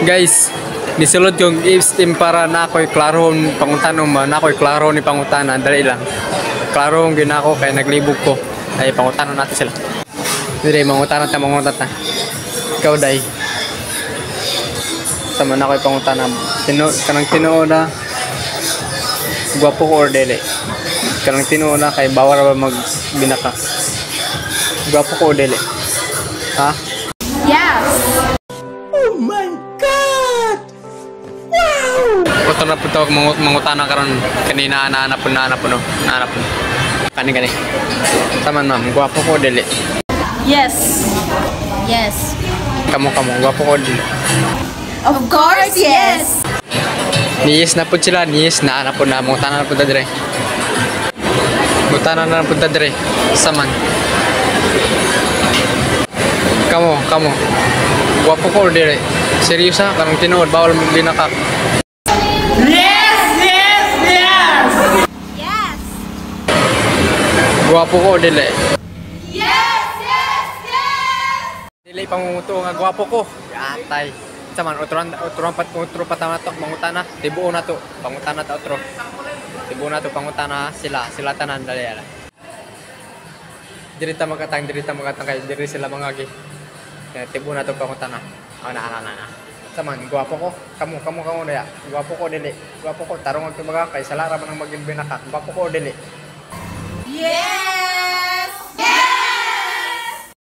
Guys, nisulod yung steam para na ako'y klaro panguntanon ba, na ako'y klaro ni pangutanan, dali lang. Klaro ang ginako kay naglibog ko. Ay pangutanon natin sila. Dire mangutanan ta mangutat na. Ikaw dai. Sama na ako'y pangutanan. Kanang tinuod na. Gwapo ko or dili. Kanang tinuod na kay bawal ba magbinaka. Gwapo ko or dili. Ha? Yes. Oh my God! Wow! Ito na po ito, mangutana karon kanina naanap po, no? Naanap po. Kani. Taman ma'am, gwapo ko dili. Yes. Yes. Kamu, gwapo ko dili. Of course, yes. Niyes na po sila, naanap po na, mangutana na po dire. Mangutana na po dire. Saman. Kamu. Gwapo ko dili. Seryosa, kanang tinuod, bawal binakak. Yes! Yes. Gwapo ko dili. Yes. Dili pangunguto nga gwapo ko. Atay. Saman utro patama to mangutana. Tibuo na to. Pangutana ta utro. Tibuo na to pangutana sila tanan dali ala. Dirita makatang kay diri sila mangagi. Tibuo na to pangutana. Ana. Saman gwapo ko. Kamu na ya. Gwapo ko dili. Gwapo ko tarong ang tumaga kay sala ra man ang maging binaka. Gwapo ko dili. Yes.